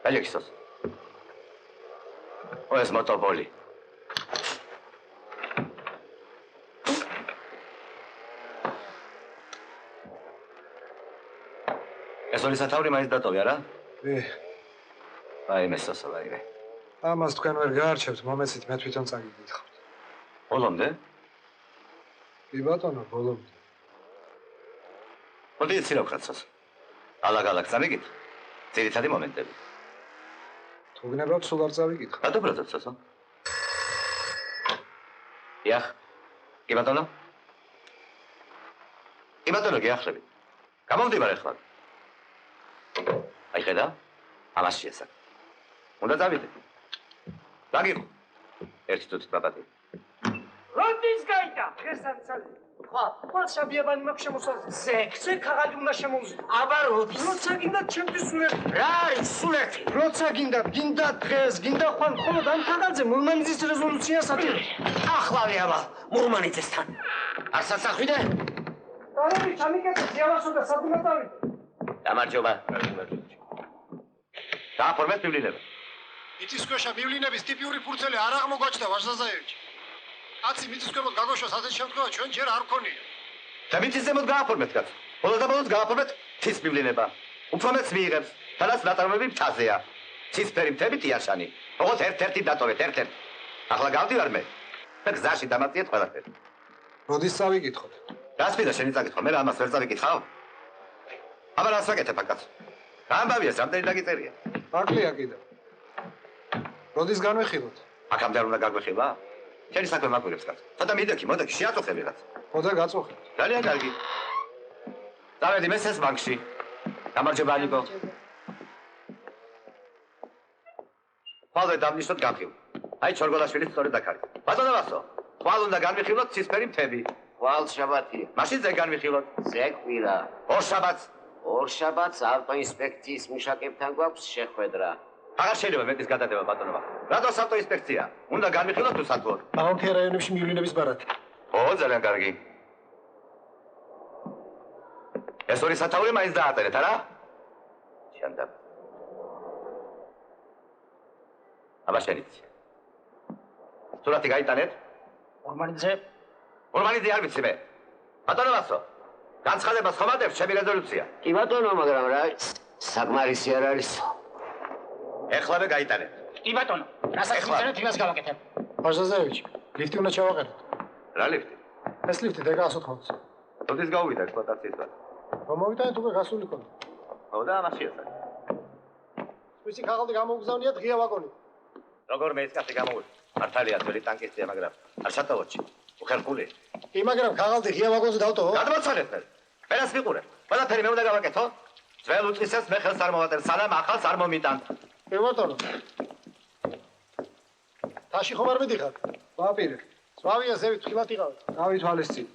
Alexis. O jest motoboli. ეს ორი სათავრი მაინც დატოვე, არა? Აი, მესასალაიმე. ამას თქვენ ვერ გაარჩევთ, მომეცით მე თვითონ წაგიგითხავთ. ბოლომდე? კი ბატონო, ბოლომდე. მოდი იცი რა ვხაცოს. ალაგ-ალაგ წავიგით. ძირითადი მომენტები. თუ გნებავთ, სულ არ წავიგითხავ. რატო ბრაზობსასო? იახ. კი ბატონო? კი ბატონო, გიახლები. გამომდივარ ახლა. აი ხედა? ამას შეესაკ. უნდა დავიდე. დაგიღო. ერთი თუთი პაპატი. როდის გაიდა? დღესამცალი. ხო, შაბიებანი მაქვს შემოსვალ. ზექზე ქაღალდი უნდა შემოვზი. აბა როდის? როცა გინდათ ჩემთვის სულეთი. რა არის სულეთი? როცა გინდა დღეს, გინდა ხვალ, ხოლოდ ამ ქაღალდზე მურმანიძის რეზოლუციას ატირე. ახლავე აბა, მურმანიძესთან. არ სასახვიდე? დარები, ჩამიკეთე, ზიავასო და სადღაც დავიდე. გამარჯობა. დააფორმეთ მივლინება. მიწისქვეშა მივლინების ტიპიური ფურცელი არ აღმოგვაჩნდა ვაჟზაზაევიჩი. კაცი მიწისქვემოთ გაგოშვას ასეთ შემთხვევა ჩვენ ჯერ არ გქონია. და მიწის ზემოთ გააფორმეთ კაც. ბოლოს და ბოლოს გააფორმეთ მთის მივლინება. უფრო მეც მიიღებს, სადაც ნაწარმოები მთაზეა. ცისფერი მთები ტიაშანი. ოღონდ ერთ-ერთი დატოვეთ, ერთ-ერთი. ახლა გავდივარ მე. და გზაში დამატიეთ ყველაფერი. როდის წავიკითხოთ? რას მინდა შენი წაკითხვა? მე რა ამას ვერ წავიკითხავ? აბა რას ვაკეთებ კაც? გამბავია, რამდენი დაგიწერია? აკლია კიდევ. როდის განვიხილოთ? აქამდე არ უნდა გაგვეხილა? შენი საქმე მაგვირებს კაც. ცოტა მიდექი, მოდექი, შეაწუხე ვიღაც. ხოდა გაწუხეთ. ძალიან კარგი. დავედი მესეს ბანკში. გამარჯობა ანიკო. ხვალე დამნიშნოთ გამხილ. აი ჩორგოლაშვილის სწორედ აქ არის. ბატონო ვასო, ხვალ უნდა განვიხილოთ ცისფერი მთები. ხვალ შაბათია. მაშინ ზე განვიხილოთ. ზე კვირა. ორ შაბათს. ორ შაბათს ავტოინსპექციის მუშაკებთან გვაქვს შეხვედრა. აღარ შეიძლება მეტის გადადება ბატონო. რატოს ავტოინსპექცია? უნდა განვიხილოთ თუ სათვალ? აონქე რაიონებში მივლინების ბარათი. ო, ძალიან კარგი. ეს ორი სათავე მაინც დააწერეთ, არა? შანდა. აბა შენიც. სურათი გაიტანეთ? ორმანიძე ორმანიძე არ ვიცი მე. ბატონო ვასო, განცხადებას ხომადებს ჩემი რეზოლუცია. კი ბატონო, მაგრამ რა საკმარისი არ არის. ეხლავე გაიტანეთ. კი ბატონო, რასაც მიცანეთ იმას გავაკეთებ. ვაჟზაზაევიჩი, ლიფტი უნდა ჩავაყენოთ. რა ლიფტი? ეს ლიფტი დეგა180. როდის გავუვიდა ექსპლუატაციის დღე? რომ მოვიტანეთ უკვე გასული ქონდა. ო და ამას შეესაკ. ვისი ქაღალდი გამოუგზავნიათ ღია ვაგონი. როგორ მე ეს კაცი გამოვიდა? მართალია ძველი ტანკისტია, მაგრამ არ შატავოჩი. უხერხული. კი, მაგრამ ქაღალდი ღია ვაგონზე დავტოვო. გადმოცალეთ მე. ყველას ვიყურე. ყველაფერი მე უნდა გავაკეთო. ძველ უწისებს მე ხელს არ მოვატერ, სანამ ახალს არ მომიტან. კი ბატონო. თაში ხომ არ მიდიხარ? ვაპირე. ზვავია ზევით ხილად იყავით. დავით თვალის წინ.